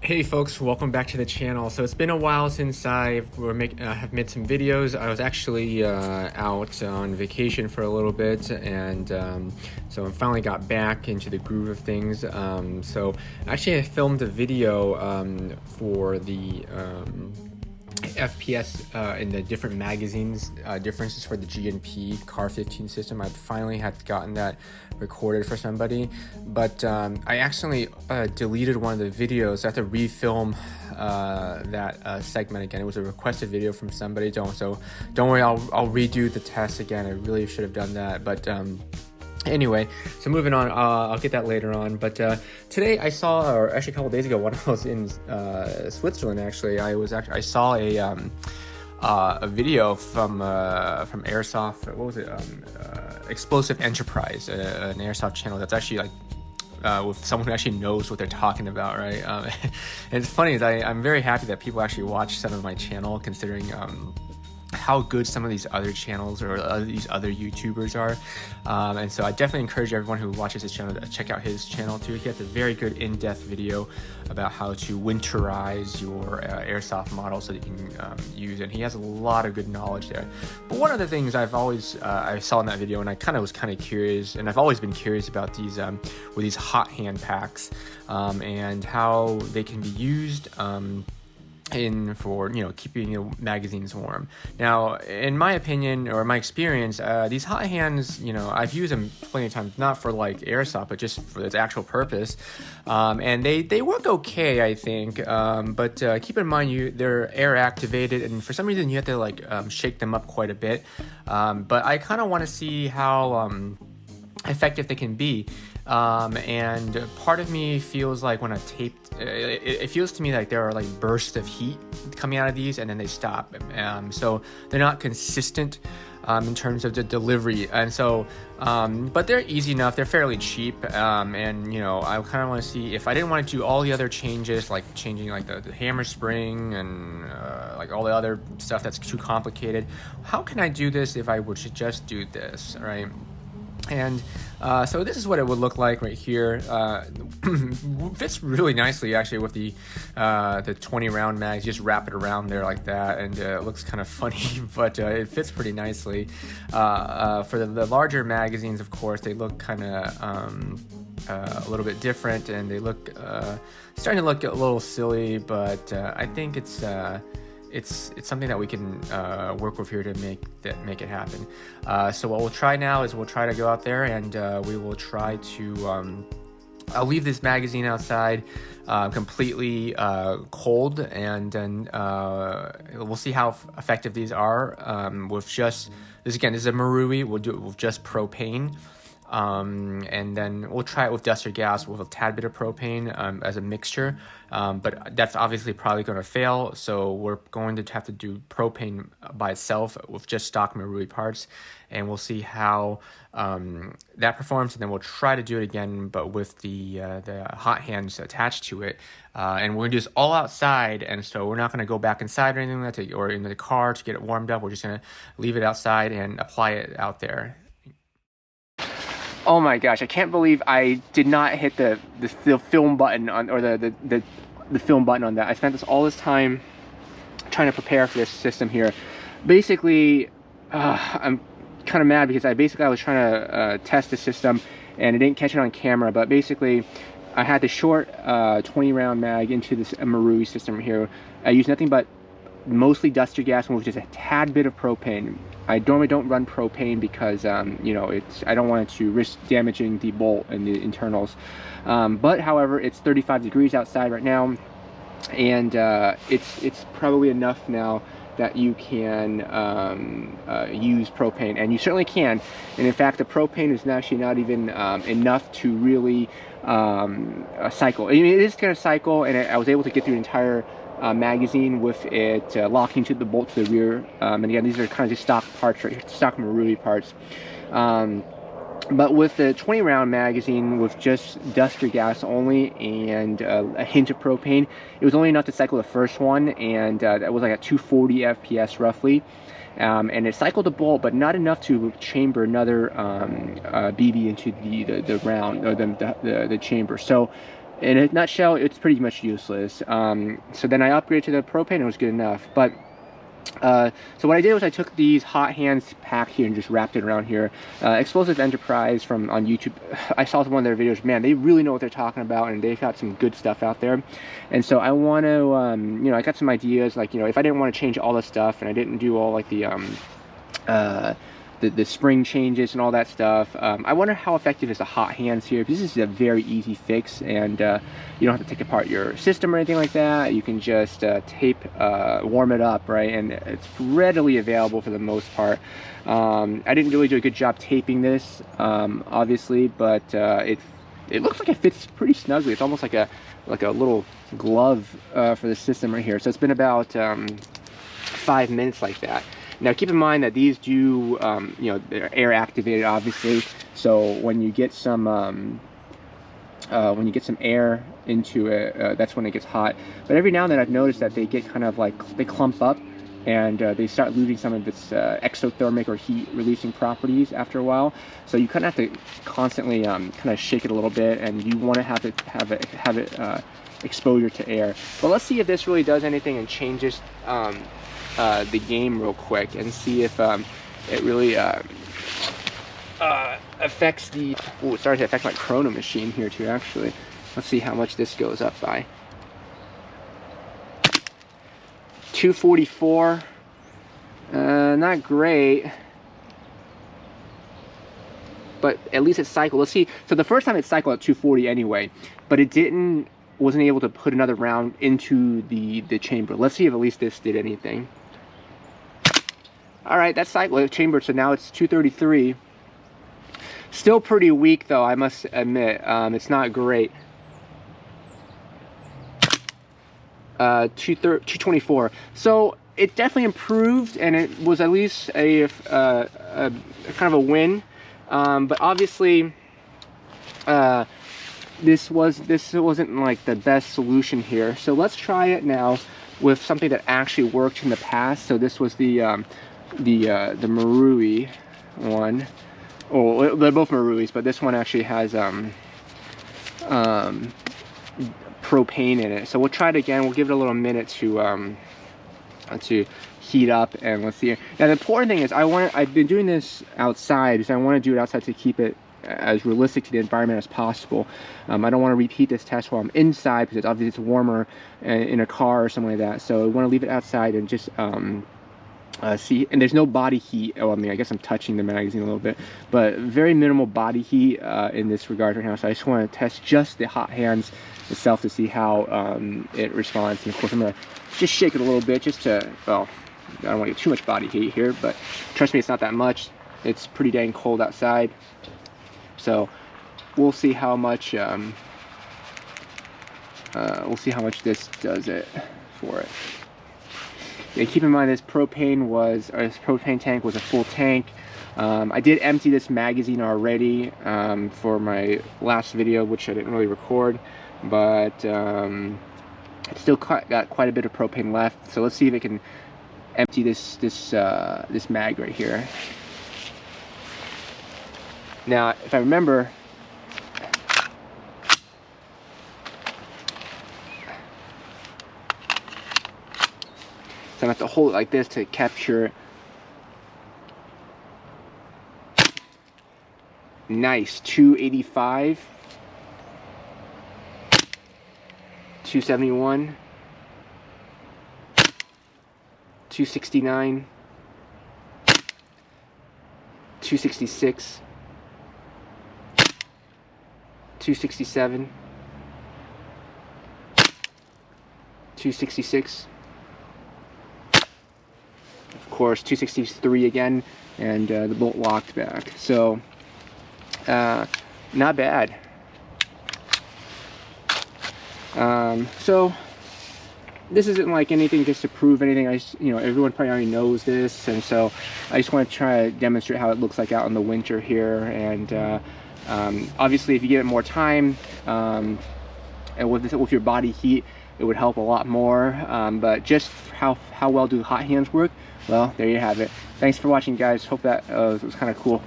Hey folks, welcome back to the channel. So it's been a while since I have made some videos. I was actually out on vacation for a little bit, and so I finally got back into the groove of things. So actually I filmed a video for the FPS in the different magazines, differences for the G&P Car 15 system. I finally had gotten that recorded for somebody, but I accidentally deleted one of the videos. I had to refilm that segment again. It was a requested video from somebody, so don't worry, I'll redo the test again. I really should have done that, but anyway, so moving on, I'll get that later on. But today I saw, or actually a couple days ago when I was in Switzerland, actually, I saw a video from Airsoft. What was it? Explosive Enterprise, an Airsoft channel that's actually like with someone who actually knows what they're talking about, right? And it's funny is I'm very happy that people actually watch some of my channel, considering how good some of these other channels or these other YouTubers are. And so I definitely encourage everyone who watches his channel to check out his channel too. He has a very good in-depth video about how to winterize your airsoft model so that you can use it. And he has a lot of good knowledge there. But one of the things I've always I saw in that video, and I was kind of curious, and I've always been curious about these with these hot hand packs and how they can be used for keeping magazines warm. Now, in my opinion or my experience, these hot hands, I've used them plenty of times, not for like airsoft, but just for its actual purpose, and they work okay, I think. But keep in mind, they're air activated, and for some reason you have to shake them up quite a bit. But I kind of want to see how effective they can be. And part of me feels like when I taped, it feels to me like there are like bursts of heat coming out of these and then they stop. So they're not consistent in terms of the delivery. And so, but they're easy enough. They're fairly cheap. And, I kind of want to see if I didn't want to do all the other changes, like changing like the hammer spring and like all the other stuff that's too complicated. How can I do this if I were to just do this, right? And so this is what it would look like right here. Fits really nicely actually with the 20 round mags. You just wrap it around there like that, and it looks kind of funny, but it fits pretty nicely. For the larger magazines, of course, they look kind of a little bit different, and they look starting to look a little silly, but I think it's something that we can work with here to make it happen. So what we'll try now is we'll try to go out there and we will try to I'll leave this magazine outside completely cold, and then we'll see how effective these are with just this. Again, this is a Marui. We'll do it with just propane. And then we'll try it with dust or gas with a tad bit of propane as a mixture, but that's obviously probably going to fail, so we're going to have to do propane by itself with just stock Marui parts, and we'll see how that performs, and then we'll try to do it again, but with the hot hands attached to it, and we're going to do this all outside, and so we're not going to go back inside or anything like that, or in the car to get it warmed up. We're just going to leave it outside and apply it out there. Oh my gosh, I can't believe I did not hit the film button on, or the film button on that. I spent all this time trying to prepare for this system here. Basically, I'm kind of mad because I was trying to test the system and I didn't catch it on camera, but basically I had the short 20 round mag into this Marui system here. I used nothing but mostly duster gas with just a tad bit of propane. I normally don't run propane because I don't want it to risk damaging the bolt and the internals. But however, it's 35 degrees outside right now, and it's probably enough now that you can use propane, and you certainly can. And in fact, the propane is actually not even enough to really cycle. I mean, it is going to cycle, and I was able to get through an entire magazine with it locking to the bolt to the rear, and again, these are kind of just stock parts, right? Stock Marui parts. But with the 20 round magazine with just duster gas only and a hint of propane, it was only enough to cycle the first one, and that was like at 240 FPS roughly. And it cycled the bolt, but not enough to chamber another BB into the round, or the chamber. So in a nutshell, it's pretty much useless. So then I upgraded to the propane, and it was good enough. But so what I did was I took these Hot Hands pack here and just wrapped it around here. Explosive Enterprise on YouTube, I saw one of their videos. Man, they really know what they're talking about, and they've got some good stuff out there. And so I want to, you know, I got some ideas, like, you know, if I didn't want to change all the stuff, and I didn't do all like the spring changes and all that stuff. I wonder how effective is the Hot Hands here. This is a very easy fix, and you don't have to take apart your system or anything like that. You can just tape, warm it up, right? And it's readily available for the most part. I didn't really do a good job taping this, obviously, but it looks like it fits pretty snugly. It's almost like a little glove for the system right here. So it's been about 5 minutes like that. Now keep in mind that these do, you know, they're air activated, obviously. So when you get some air into it, that's when it gets hot. But every now and then I've noticed that they get kind of like, they clump up, and they start losing some of its exothermic or heat releasing properties after a while. So you kind of have to constantly kind of shake it a little bit, and you want to have it exposure to air. But let's see if this really does anything and changes the game real quick, and see if it really affects the, oh, it's starting to affect my chrono machine here too, actually. Let's see how much this goes up by. 244, not great, but at least it's cycled. Let's see, so the first time it cycled at 240 anyway, but it wasn't able to put another round into the chamber. Let's see if at least this did anything. All right, that's cycled chamber, so now it's 233. Still pretty weak though, I must admit. It's not great. 224. So it definitely improved, and it was at least a kind of a win. But obviously, this wasn't like the best solution here. So let's try it now with something that actually worked in the past. So this was the Marui one. Oh, they're both Maruis, but this one actually has propane in it. So we'll try it again. We'll give it a little minute to heat up, and let's see. Now the important thing is, I've been doing this outside because I want to do it outside to keep it as realistic to the environment as possible. I don't want to repeat this test while I'm inside, because obviously it's warmer in a car or something like that. So I want to leave it outside and just see. And there's no body heat. Oh, I mean, I guess I'm touching the magazine a little bit, but very minimal body heat in this regard right now. So I just want to test just the Hot Hands itself to see how it responds. And of course I'm going to just shake it a little bit just to, well, I don't want to get too much body heat here, but trust me, it's not that much. It's pretty dang cold outside. So we'll see how much this does it for it. Yeah, keep in mind this propane tank was a full tank. I did empty this magazine already for my last video, which I didn't really record, but it's still got quite a bit of propane left. So let's see if it can empty this mag right here. Now, if I remember, so I have to hold it like this to capture. Nice, 285, 271, 269, 266, 267, 266, of course 263 again, and the bolt locked back. So not bad. So this isn't like anything just to prove anything. Everyone probably already knows this, and so I just want to try to demonstrate how it looks like out in the winter here. And obviously, if you give it more time, and with your body heat, it would help a lot more. But just how well do Hot Hands work? Well, there you have it. Thanks for watching, guys. Hope that was kind of cool.